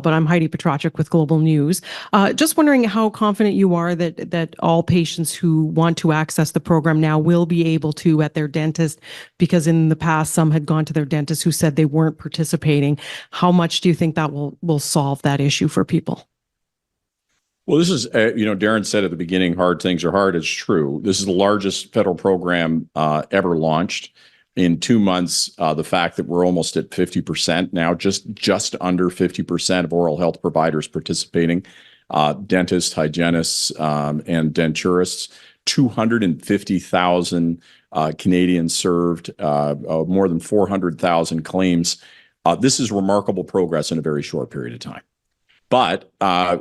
but I'm Heidi Petrachik with Global News. Just wondering how confident you are that all patients who want to access the program now will be able to at their dentist, because in the past some had gone to their dentist who said they weren't participating. How much do you think that will solve that issue for people? Well, this is, Darren said at the beginning, hard things are hard. It's true. This is the largest federal program ever launched. In 2 months, the fact that we're almost at 50% now, just under 50% of oral health providers participating, dentists, hygienists, and denturists, 250,000 Canadians served, more than 400,000 claims. This is remarkable progress in a very short period of time. But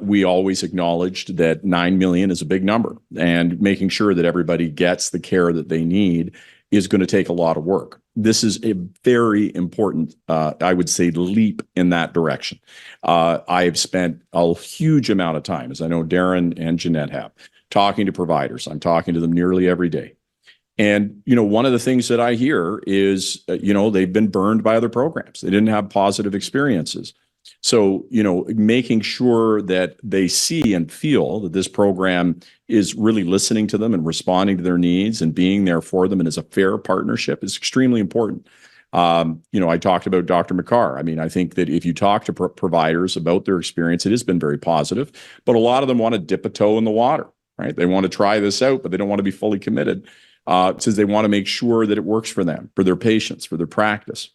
we always acknowledged that 9 million is a big number, and making sure that everybody gets the care that they need is going to take a lot of work. This is a very important, I would say, leap in that direction. I have spent a huge amount of time, as I know Darren and Jeanette have, talking to providers. I'm talking to them nearly every day. And, one of the things that I hear is, they've been burned by other programs. They didn't have positive experiences. So, making sure that they see and feel that this program is really listening to them and responding to their needs and being there for them and is a fair partnership is extremely important. I talked about Dr. McCarr. I mean, I think that if you talk to providers about their experience, it has been very positive, but a lot of them want to dip a toe in the water, right? They want to try this out, but they don't want to be fully committed, since they want to make sure that it works for them, for their patients, for their practice.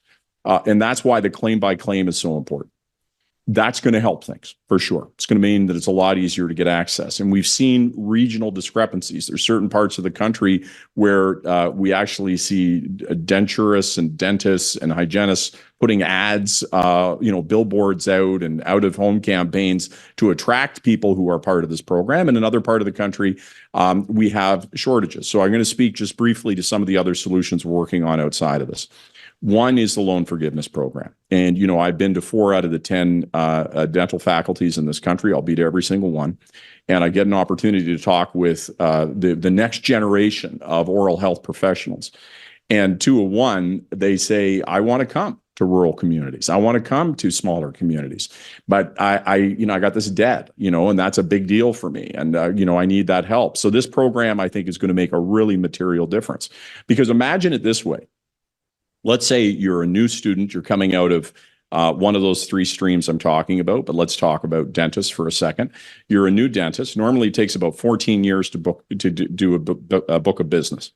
And that's why the claim by claim is so important. That's going to help things for sure. It's going to mean that it's a lot easier to get access. And we've seen regional discrepancies. There's certain parts of the country where we actually see denturists and dentists and hygienists putting ads, billboards out and out of home campaigns to attract people who are part of this program. And in another part of the country, we have shortages. So I'm going to speak just briefly to some of the other solutions we're working on outside of this. One is the loan forgiveness program. And, I've been to 4 out of the 10 dental faculties in this country. I'll be to every single one. And I get an opportunity to talk with the next generation of oral health professionals. And 2 of 1, they say, I want to come to rural communities. I want to come to smaller communities. But I got this debt, and that's a big deal for me. And, I need that help. So this program, I think, is going to make a really material difference. Because imagine it this way. Let's say you're a new student, you're coming out of one of those 3 streams I'm talking about, but let's talk about dentists for a second. You're a new dentist. Normally it takes about 14 years to do a book of business.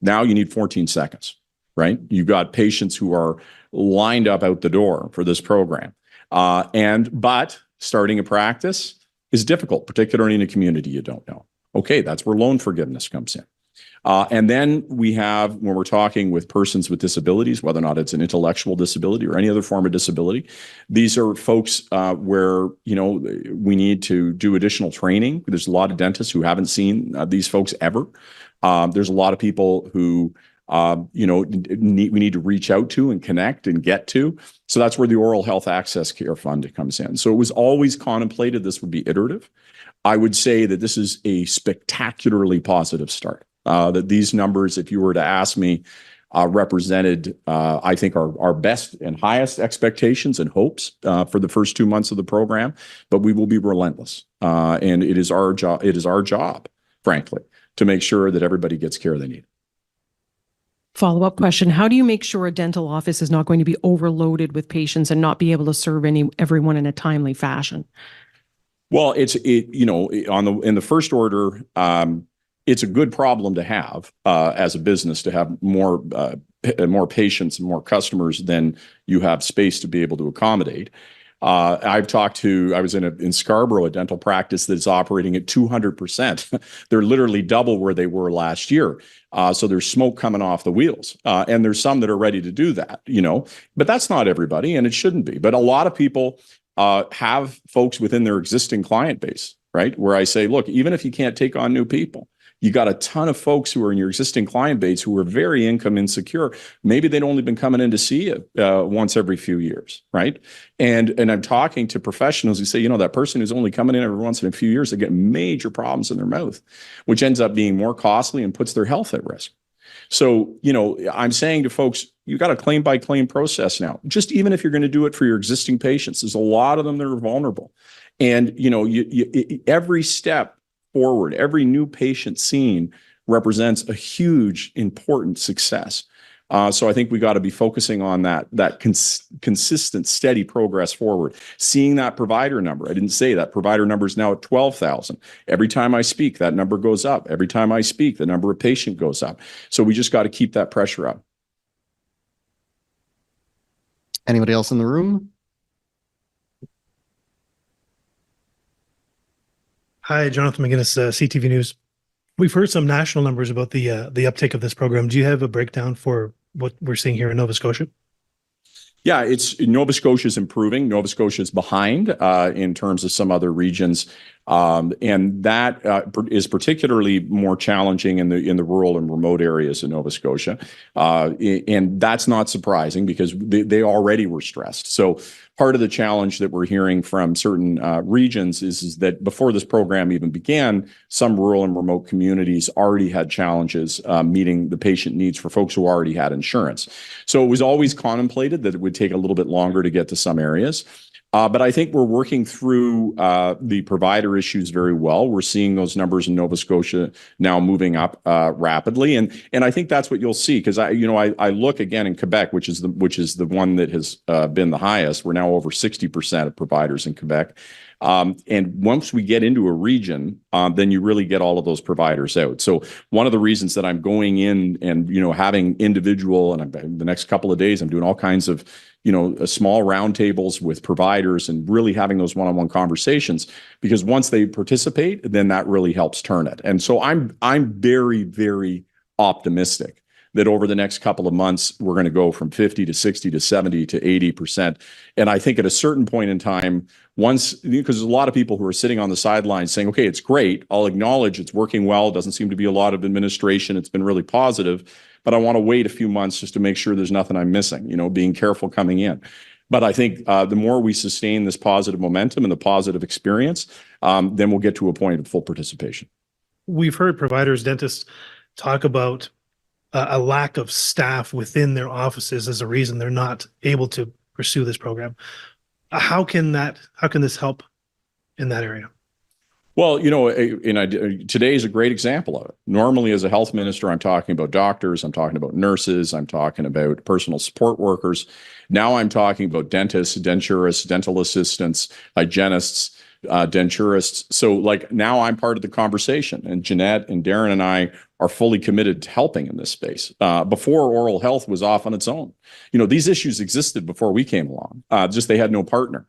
Now you need 14 seconds, right? You've got patients who are lined up out the door for this program. But starting a practice is difficult, particularly in a community you don't know. Okay, that's where loan forgiveness comes in. And then we have, when we're talking with persons with disabilities, whether or not it's an intellectual disability or any other form of disability, these are folks where, we need to do additional training. There's a lot of dentists who haven't seen these folks ever. There's a lot of people who, we need to reach out to and connect and get to. So that's where the Oral Health Access Care Fund comes in. So it was always contemplated this would be iterative. I would say that this is a spectacularly positive start. That these numbers, if you were to ask me, represented, I think, our best and highest expectations and hopes for the first 2 months of the program. But we will be relentless, and it is our job. It is our job, frankly, to make sure that everybody gets care they need. Follow-up question: how do you make sure a dental office is not going to be overloaded with patients and not be able to serve everyone in a timely fashion? Well, in the first order. It's a good problem to have as a business to have more patients and more customers than you have space to be able to accommodate. I was in Scarborough, a dental practice that's operating at 200%. They're literally double where they were last year. So there's smoke coming off the wheels. And there's some that are ready to do that, but that's not everybody, and it shouldn't be. But a lot of people have folks within their existing client base, right? Where I say, look, even if you can't take on new people, you got a ton of folks who are in your existing client base who are very income insecure. Maybe they'd only been coming in to see you once every few years, right? And I'm talking to professionals who say, that person who's only coming in every once in a few years, they get major problems in their mouth, which ends up being more costly and puts their health at risk. So, I'm saying to folks, you got a claim by claim process now. Just even if you're going to do it for your existing patients, there's a lot of them that are vulnerable. And, every step forward, every new patient seen represents a huge, important success. So I think we got to be focusing on that consistent, steady progress forward. Seeing that provider number. I didn't say that provider number is now at 12,000. Every time I speak, that number goes up. Every time I speak, the number of patient goes up. So we just got to keep that pressure up. Anybody else in the room? Hi, Jonathan McGinnis, CTV News. We've heard some national numbers about the uptake of this program. Do you have a breakdown for what we're seeing here in Nova Scotia? Yeah, Nova Scotia is improving. Nova Scotia is behind in terms of some other regions, and that is particularly more challenging in the rural and remote areas of Nova Scotia, and that's not surprising because they already were stressed. So part of the challenge that we're hearing from certain regions is that before this program even began, some rural and remote communities already had challenges meeting the patient needs for folks who already had insurance. So it was always contemplated that it would take a little bit longer to get to some areas. But I think we're working through the provider issues very well. We're seeing those numbers in Nova Scotia now moving up rapidly, and I think that's what you'll see because I look again in Quebec, which is the one that has been the highest. We're now over 60% of providers in Quebec. And once we get into a region, then you really get all of those providers out. So one of the reasons that I'm going in and, having individual, and the next couple of days, I'm doing all kinds of, small roundtables with providers and really having those one-on-one conversations, because once they participate, then that really helps turn it. And so I'm very, very optimistic that over the next couple of months, we're going to go from 50 to 60 to 70 to 80%. And I think at a certain point in time, because there's a lot of people who are sitting on the sidelines saying, okay, it's great. I'll acknowledge it's working well. It doesn't seem to be a lot of administration. It's been really positive, but I want to wait a few months just to make sure there's nothing I'm missing, being careful coming in. But I think the more we sustain this positive momentum and the positive experience, then we'll get to a point of full participation. We've heard providers, dentists talk about a lack of staff within their offices as a reason they're not able to pursue this program. How can this help in that area? Well, today is a great example of it. Normally, as a health minister, I'm talking about doctors, I'm talking about nurses, I'm talking about personal support workers. Now I'm talking about dentists, denturists, dental assistants, hygienists, denturists. So now I'm part of the conversation, and Jeanette and Darren and I are fully committed to helping in this space. Before, oral health was off on its own. These issues existed before we came along, just they had no partner.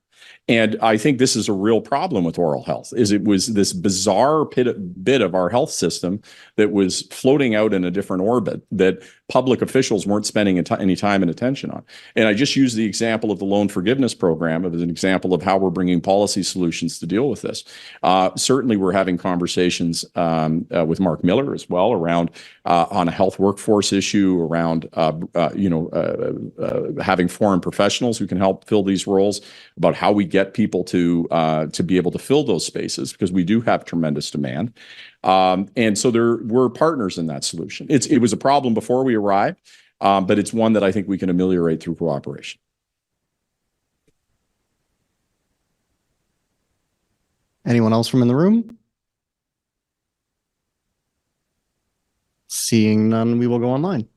And I think this is a real problem with oral health, is it was this bizarre bit of our health system that was floating out in a different orbit that public officials weren't spending any time and attention on. And I just use the example of the loan forgiveness program as an example of how we're bringing policy solutions to deal with this. Certainly, we're having conversations with Mark Miller as well around on a health workforce issue, around having foreign professionals who can help fill these roles, about how we get people to be able to fill those spaces, because we do have tremendous demand. And so we're partners in that solution. It was a problem before we arrived, but it's one that I think we can ameliorate through cooperation. Anyone else from in the room? Seeing none, we will go online.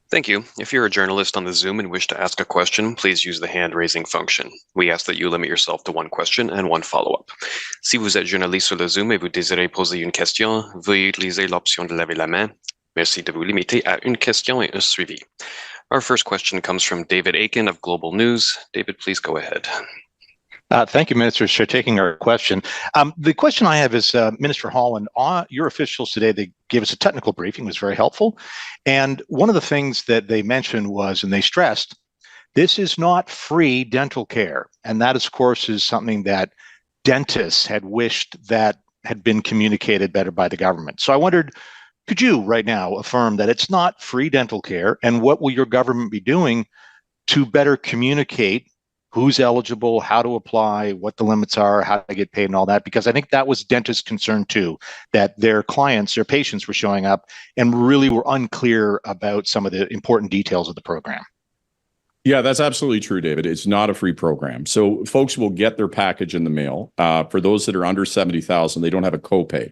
Thank you. If you're a journalist on the Zoom and wish to ask a question, please use the hand-raising function. We ask that you limit yourself to one question and one follow-up. Si vous êtes journaliste sur le Zoom et vous désirez poser une question, veuillez utiliser l'option de lever la main. Merci de vous limiter à une question et un suivi. Our first question comes from David Aiken of Global News. David, please go ahead. Thank you, Ministers, for taking our question. The question I have is, Minister Holland, your officials today, they gave us a technical briefing. It was very helpful. And one of the things that they mentioned was, and they stressed, this is not free dental care. And that, of course, is something that dentists had wished that had been communicated better by the government. So I wondered, could you right now affirm that it's not free dental care? And what will your government be doing to better communicate who's eligible, how to apply, what the limits are, how to get paid, and all that. Because I think that was dentists' concern too, that their clients, their patients were showing up and really were unclear about some of the important details of the program. Yeah, that's absolutely true, David. It's not a free program. So folks will get their package in the mail. For those that are under 70,000, they don't have a copay.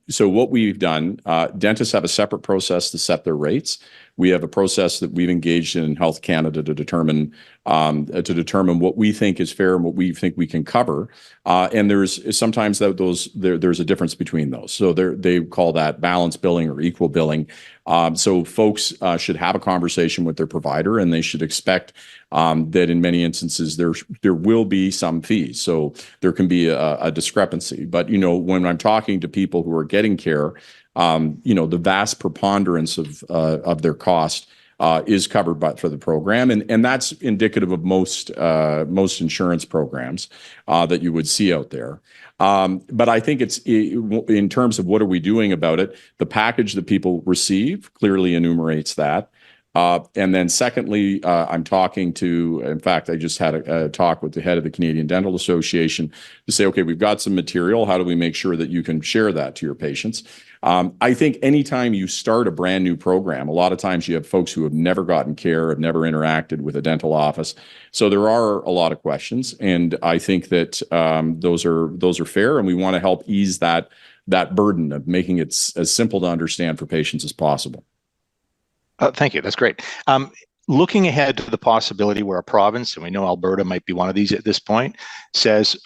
So what we've done, dentists have a separate process to set their rates. We have a process that we've engaged in Health Canada to determine what we think is fair and what we think we can cover. And there's sometimes there's a difference between those. So they call that balance billing or equal billing. So folks should have a conversation with their provider, and they should expect that in many instances there will be some fees. So there can be a discrepancy. But when I'm talking to people who are getting care, the vast preponderance of their cost is covered for the program, and that's indicative of most insurance programs that you would see out there. But I think it's in terms of what are we doing about it. The package that people receive clearly enumerates that. And then secondly, I'm talking to, in fact, I just had a talk with the head of the Canadian Dental Association to say, okay, we've got some material. How do we make sure that you can share that to your patients? I think anytime you start a brand new program, a lot of times you have folks who have never gotten care, have never interacted with a dental office. So there are a lot of questions. And I think that those are fair. And we want to help ease that burden of making it as simple to understand for patients as possible. Thank you. That's great. Looking ahead to the possibility where a province, and we know Alberta might be one of these at this point, says,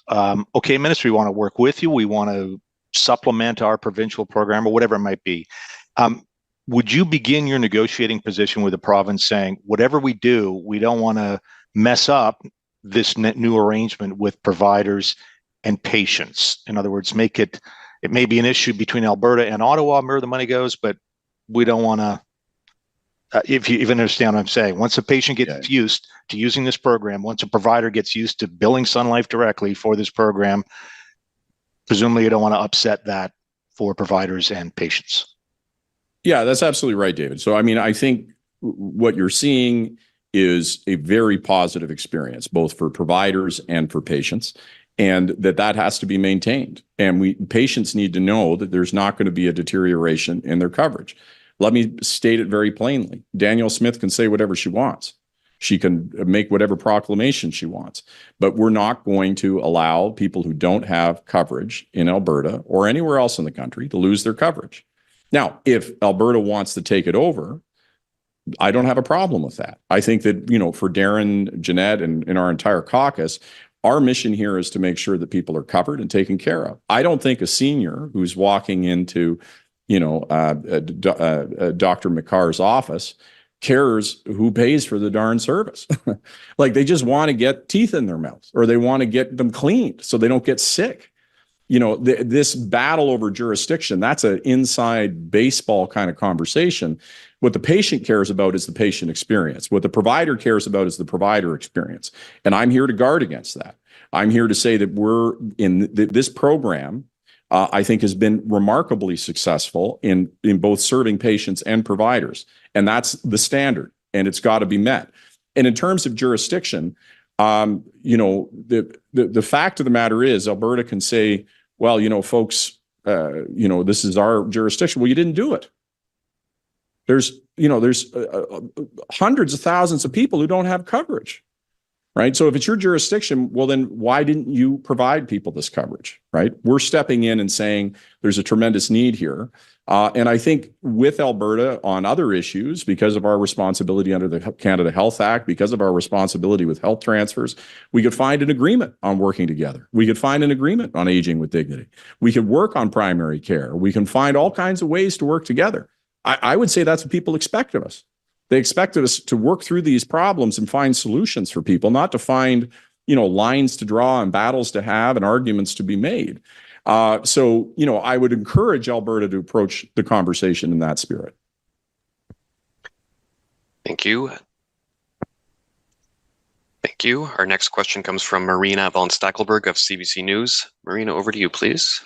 okay, Minister, we want to work with you. We want to supplement our provincial program or whatever it might be. Would you begin your negotiating position with the province saying, whatever we do, we don't want to mess up this new arrangement with providers and patients? In other words, it may be an issue between Alberta and Ottawa where the money goes, but we don't want to. If you even understand what I'm saying, once a patient gets used to using this program, once a provider gets used to billing Sun Life directly for this program, presumably you don't want to upset that for providers and patients. Yeah, that's absolutely right, David. So, I think what you're seeing is a very positive experience, both for providers and for patients, and that has to be maintained. And patients need to know that there's not going to be a deterioration in their coverage. Let me state it very plainly. Danielle Smith can say whatever she wants. She can make whatever proclamation she wants. But we're not going to allow people who don't have coverage in Alberta or anywhere else in the country to lose their coverage. Now, if Alberta wants to take it over, I don't have a problem with that. I think that, for Darren, Jeanette, and our entire caucus, our mission here is to make sure that people are covered and taken care of. I don't think a senior who's walking into Dr. McCarr's office cares who pays for the darn service. Like, they just want to get teeth in their mouths, or they want to get them cleaned so they don't get sick. This battle over jurisdiction, that's an inside baseball kind of conversation. What the patient cares about is the patient experience. What the provider cares about is the provider experience. And I'm here to guard against that. I'm here to say that we're in this program, I think, has been remarkably successful in both serving patients and providers. And that's the standard, and it's got to be met. And in terms of jurisdiction, the fact of the matter is Alberta can say, well, folks, this is our jurisdiction. Well, you didn't do it. There's hundreds of thousands of people who don't have coverage. Right. So if it's your jurisdiction, well, then why didn't you provide people this coverage? Right. We're stepping in and saying there's a tremendous need here. And I think with Alberta on other issues, because of our responsibility under the Canada Health Act, because of our responsibility with health transfers, we could find an agreement on working together. We could find an agreement on aging with dignity. We could work on primary care. We can find all kinds of ways to work together. I would say that's what people expect of us. They expected us to work through these problems and find solutions for people, not to find, lines to draw and battles to have and arguments to be made. So, I would encourage Alberta to approach the conversation in that spirit. Thank you. Thank you. Our next question comes from Marina von Stackelberg of CBC News. Marina, over to you, please.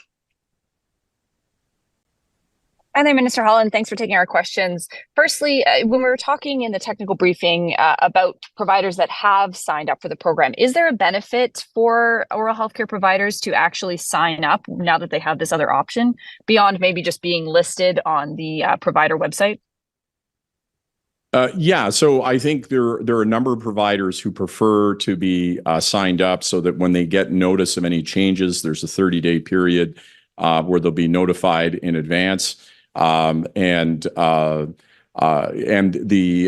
Hi there, Minister Holland. Thanks for taking our questions. Firstly, when we were talking in the technical briefing about providers that have signed up for the program, is there a benefit for oral healthcare providers to actually sign up now that they have this other option beyond maybe just being listed on the provider website? Yeah, so I think there are a number of providers who prefer to be signed up so that when they get notice of any changes, there's a 30-day period where they'll be notified in advance. And the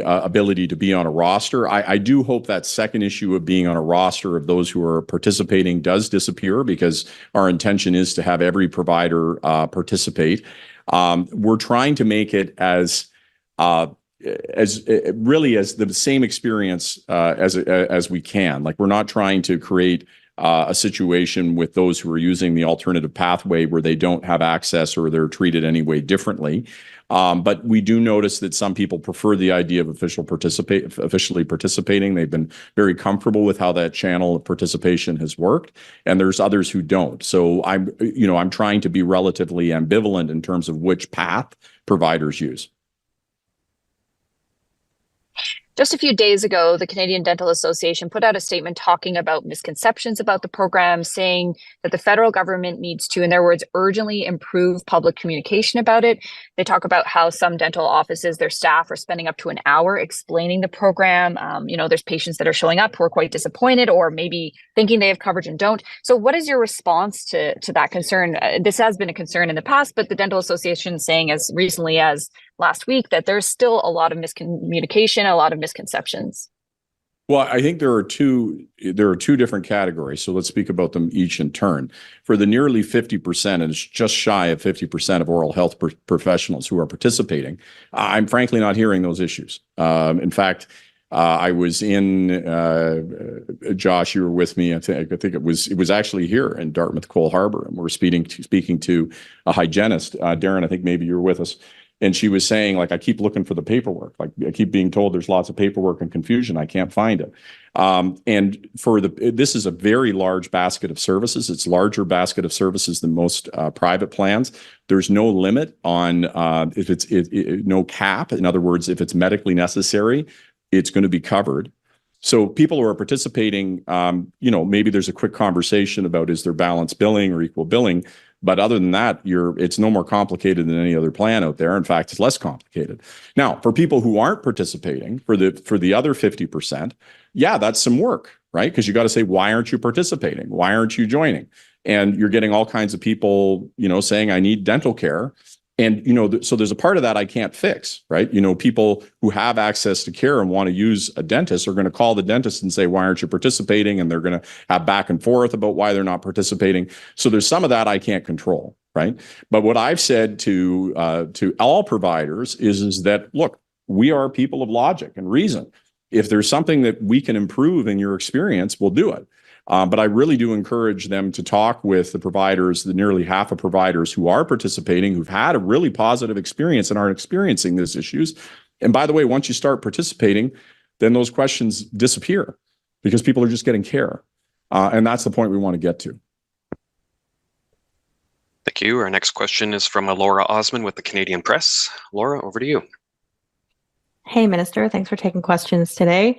ability to be on a roster. I do hope that second issue of being on a roster of those who are participating does disappear, because our intention is to have every provider participate. We're trying to make it as the same experience as we can. Like, we're not trying to create a situation with those who are using the alternative pathway where they don't have access or they're treated any way differently. But we do notice that some people prefer the idea of officially participating. They've been very comfortable with how that channel of participation has worked, and there's others who don't. So I'm trying to be relatively ambivalent in terms of which path providers use. Just a few days ago, the Canadian Dental Association put out a statement talking about misconceptions about the program, saying that the federal government needs to, in their words, urgently improve public communication about it. They talk about how some dental offices, their staff are spending up to an hour explaining the program. There's patients that are showing up who are quite disappointed or maybe thinking they have coverage and don't. So what is your response to that concern? This has been a concern in the past, but the Dental Association is saying as recently as last week that there's still a lot of miscommunication, a lot of misconceptions. Well, I think there are two different categories. So let's speak about them each in turn. For the nearly 50%, and it's just shy of 50% of oral health professionals who are participating, I'm frankly not hearing those issues. In fact, I was in Josh, you were with me. I think it was actually here in Dartmouth Cole Harbour, and we're speaking to a hygienist. Darren, I think maybe you were with us. And she was saying, like, I keep looking for the paperwork. Like, I keep being told there's lots of paperwork and confusion. I can't find it. And this is a very large basket of services. It's larger basket of services than most private plans. There's no limit on if it's no cap. In other words, if it's medically necessary, it's going to be covered. So people who are participating, maybe there's a quick conversation about, is there balanced billing or equal billing? But other than that, it's no more complicated than any other plan out there. In fact, it's less complicated. Now, for people who aren't participating, for the other 50%, yeah, that's some work, right? Because you got to say, why aren't you participating? Why aren't you joining? And you're getting all kinds of people, saying, I need dental care. And, so there's a part of that I can't fix, right? People who have access to care and want to use a dentist are going to call the dentist and say, why aren't you participating? And they're going to have back and forth about why they're not participating. So there's some of that I can't control, right? But what I've said to all providers is that, look, we are people of logic and reason. If there's something that we can improve in your experience, we'll do it. But I really do encourage them to talk with the providers, the nearly half of providers who are participating, who've had a really positive experience and aren't experiencing these issues. And by the way, once you start participating, then those questions disappear because people are just getting care. And that's the point we want to get to. Thank you. Our next question is from Laura Osman with the Canadian Press. Laura, over to you. Hey, Minister. Thanks for taking questions today.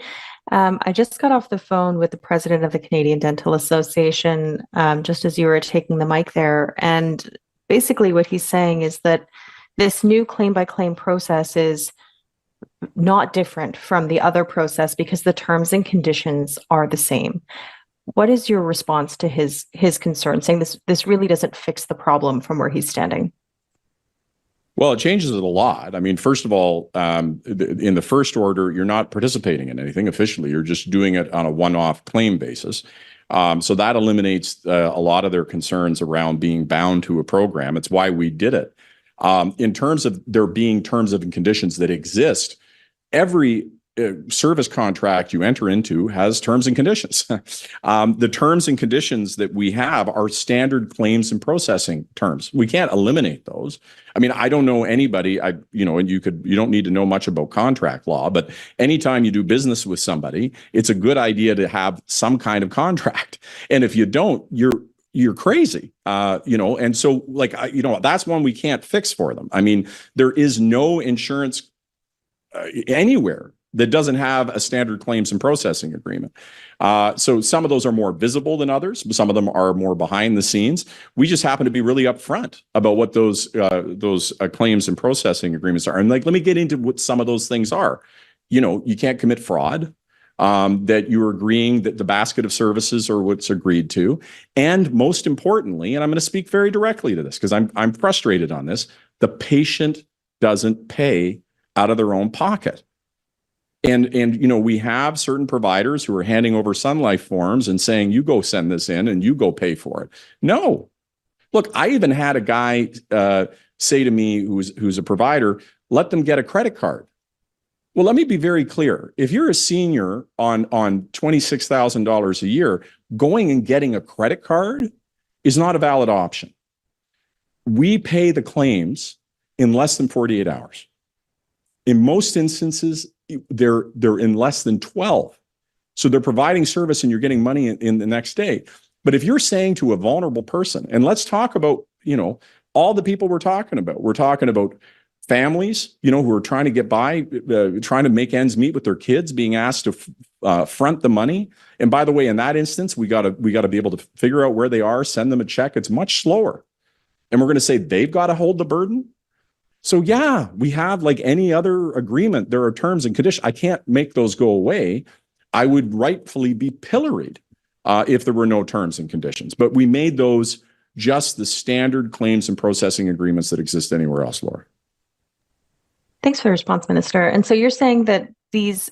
I just got off the phone with the president of the Canadian Dental Association, just as you were taking the mic there. And basically what he's saying is that this new claim-by-claim process is not different from the other process because the terms and conditions are the same. What is your response to his concern, saying this really doesn't fix the problem from where he's standing? Well, it changes it a lot. I mean, first of all, in the first order, you're not participating in anything officially. You're just doing it on a one-off claim basis. So that eliminates a lot of their concerns around being bound to a program. It's why we did it. In terms of there being terms and conditions that exist, every service contract you enter into has terms and conditions. The terms and conditions that we have are standard claims and processing terms. We can't eliminate those. I mean, I don't know anybody, and you don't need to know much about contract law, but anytime you do business with somebody, it's a good idea to have some kind of contract. And if you don't, you're crazy. And so like, that's one we can't fix for them. I mean, there is no insurance anywhere that doesn't have a standard claims and processing agreement. So some of those are more visible than others. Some of them are more behind the scenes. We just happen to be really upfront about what those claims and processing agreements are. And like, let me get into what some of those things are. You can't commit fraud. That you're agreeing that the basket of services are what's agreed to. And most importantly, and I'm going to speak very directly to this because I'm frustrated on this, the patient doesn't pay out of their own pocket. And we have certain providers who are handing over Sun Life forms and saying, you go send this in and you go pay for it. No. Look, I even had a guy say to me who's a provider, let them get a credit card. Well, let me be very clear. If you're a senior on $26,000 a year, going and getting a credit card is not a valid option. We pay the claims in less than 48 hours. In most instances, they're in less than 12. So they're providing service and you're getting money in the next day. But if you're saying to a vulnerable person, and let's talk about, all the people we're talking about families, who are trying to get by, trying to make ends meet with their kids, being asked to front the money. And by the way, in that instance, we got to be able to figure out where they are, send them a check. It's much slower. And we're going to say they've got to hold the burden. So yeah, we have like any other agreement. There are terms and conditions. I can't make those go away. I would rightfully be pilloried if there were no terms and conditions. But we made those just the standard claims and processing agreements that exist anywhere else, Laura. Thanks for the response, Minister. And so you're saying that these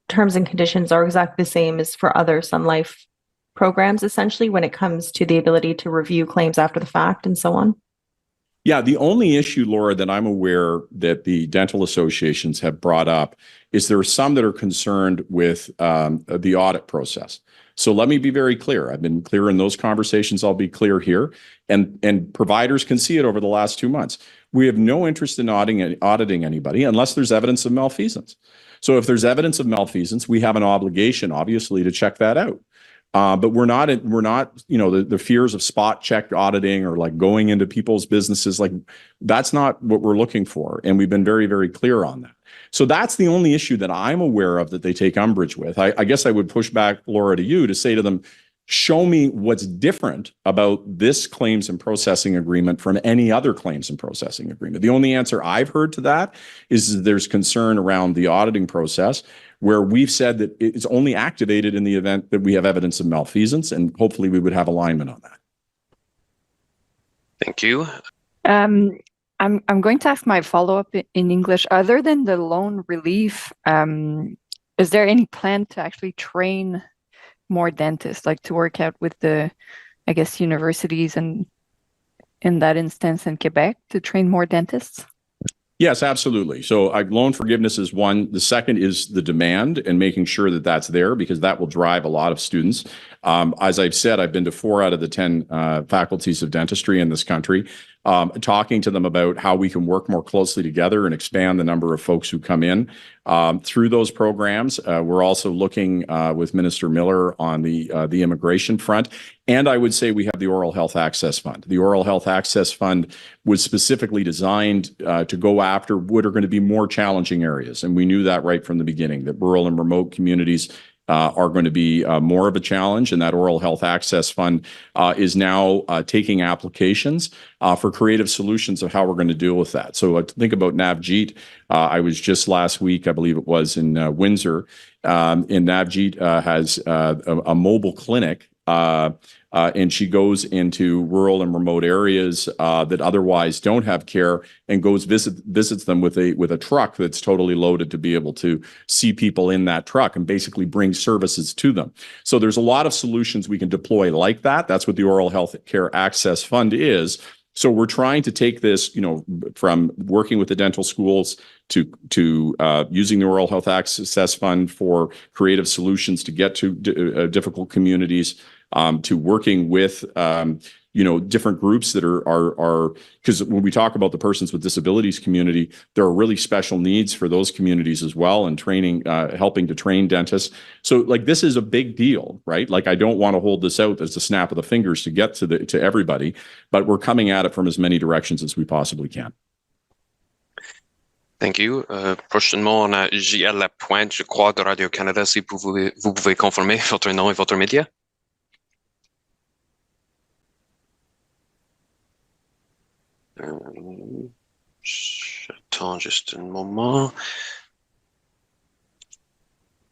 terms and conditions are exactly the same as for other Sun Life programs, essentially, when it comes to the ability to review claims after the fact and so on? Yeah, the only issue, Laura, that I'm aware that the dental associations have brought up is there are some that are concerned with the audit process. So let me be very clear. I've been clear in those conversations. I'll be clear here. And providers can see it over the last 2 months. We have no interest in auditing anybody unless there's evidence of malfeasance. So if there's evidence of malfeasance, we have an obligation, obviously, to check that out. But we're not, the fears of spot check auditing or like going into people's businesses, like that's not what we're looking for. And we've been very, very clear on that. So that's the only issue that I'm aware of that they take umbrage with. I guess I would push back, Laura, to you to say to them, show me what's different about this claims and processing agreement from any other claims and processing agreement. The only answer I've heard to that is there's concern around the auditing process, where we've said that it's only activated in the event that we have evidence of malfeasance, and hopefully we would have alignment on that. Thank you. I'm going to ask my follow-up in English. Other than the loan relief, is there any plan to actually train more dentists, like to work out with the, I guess, universities and in that instance in Quebec to train more dentists? Yes, absolutely. So loan forgiveness is one. The second is the demand and making sure that that's there, because that will drive a lot of students. As I've said, I've been to 4 out of the 10 faculties of dentistry in this country, talking to them about how we can work more closely together and expand the number of folks who come in through those programs. We're also looking with Minister Miller on the immigration front. And I would say we have the Oral Health Access Fund. The Oral Health Access Fund was specifically designed to go after what are going to be more challenging areas. And we knew that right from the beginning, that rural and remote communities are going to be more of a challenge. And that Oral Health Access Fund is now taking applications for creative solutions of how we're going to deal with that. So think about Navjeet. I was just last week, I believe it was, in Windsor. And Navjeet has a mobile clinic. And she goes into rural and remote areas that otherwise don't have care, and goes visits them with a truck that's totally loaded to be able to see people in that truck and basically bring services to them. So there's a lot of solutions we can deploy like that. That's what the Oral Health Care Access Fund is. So we're trying to take this, from working with the dental schools to using the Oral Health Access Fund for creative solutions to get to difficult communities, to working with, different groups that are because when we talk about the persons with disabilities community, there are really special needs for those communities as well, and training, helping to train dentists. So like this is a big deal, right? Like I don't want to hold this out as a snap of the fingers to get to everybody, but we're coming at it from as many directions as we possibly can. Thank you. Prochainement, on a JL Lapointe, je crois, de Radio-Canada, si vous pouvez confirmer votre nom et votre média. J'attends juste un moment.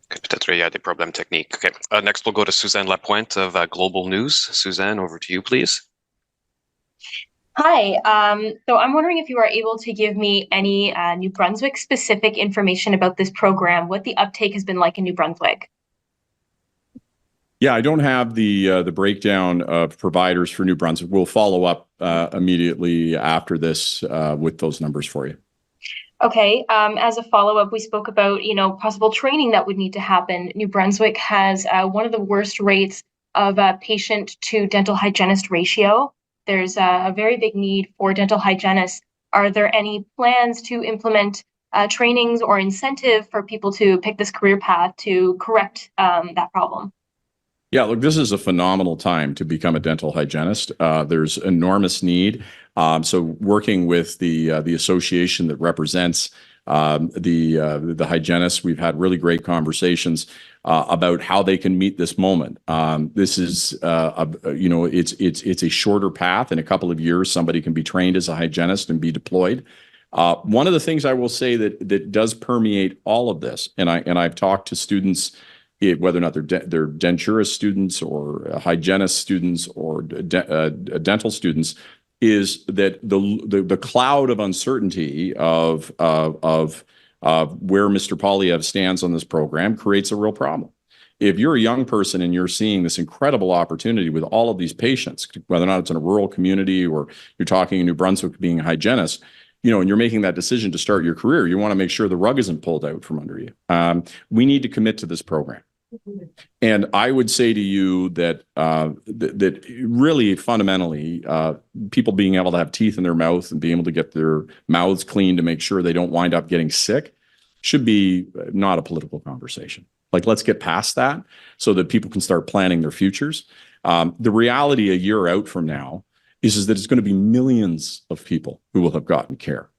Okay, peut-être il y a des problèmes techniques. Okay. Next, we'll go to Suzanne Lapointe of Global News. Suzanne, over to you, please. Hi, so I'm wondering if you are able to give me any New Brunswick specific information about this program, what the uptake has been like in New Brunswick. Yeah, I don't have the breakdown of providers for New Brunswick. We'll follow up immediately after this with those numbers for you. Okay, as a follow-up, we spoke about, possible training that would need to happen. New Brunswick has one of the worst rates of patient to dental hygienist ratio. There's a very big need for dental hygienists. Are there any plans to implement trainings or incentive for people to pick this career path to correct that problem? Yeah, look, this is a phenomenal time to become a dental hygienist. There's enormous need. So working with the association that represents the hygienists, we've had really great conversations about how they can meet this moment. This is, it's a shorter path. In a couple of years, somebody can be trained as a hygienist and be deployed. One of the things I will say that does permeate all of this, and I've talked to students, whether or not they're denturist students or hygienist students or dental students, is that the cloud of uncertainty of where Mr. Polyev stands on this program creates a real problem. If you're a young person and you're seeing this incredible opportunity with all of these patients, whether or not it's in a rural community or you're talking in New Brunswick being a hygienist, and you're making that decision to start your career, you want to make sure the rug isn't pulled out from under you. We need to commit to this program. And I would say to you that that really fundamentally, people being able to have teeth in their mouth and being able to get their mouths clean to make sure they don't wind up getting sick should be not a political conversation. Like, let's get past that so that people can start planning their futures. The reality a year out from now is that it's going to be millions of people who will have gotten care.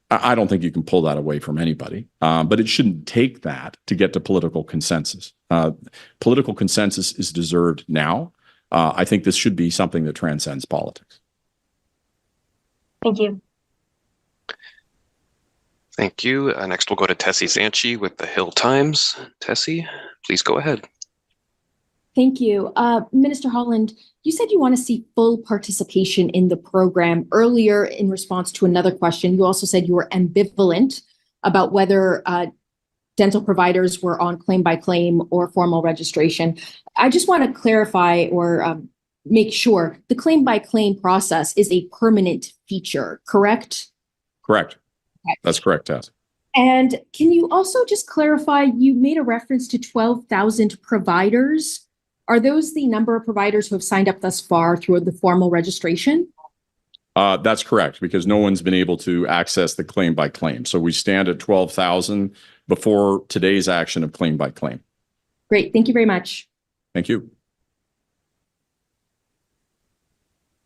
I don't think you can pull that away from anybody, but it shouldn't take that to get to political consensus. Political consensus is deserved now. I think this should be something that transcends politics. Thank you. Thank you. Next, we'll go to Tessie Zanchi with the Hill Times. Tessie, please go ahead. Thank you. Minister Holland, you said you want to see full participation in the program. Earlier, in response to another question, you also said you were ambivalent about whether dental providers were on claim-by-claim or formal registration. I just want to clarify or make sure the claim-by-claim process is a permanent feature, correct? Correct. Okay. That's correct, Tess. And can you also just clarify, you made a reference to 12,000 providers. Are those the number of providers who have signed up thus far through the formal registration? That's correct, because no one's been able to access the claim by claim. So we stand at 12,000 before today's action of claim by claim. Great. Thank you very much. Thank you.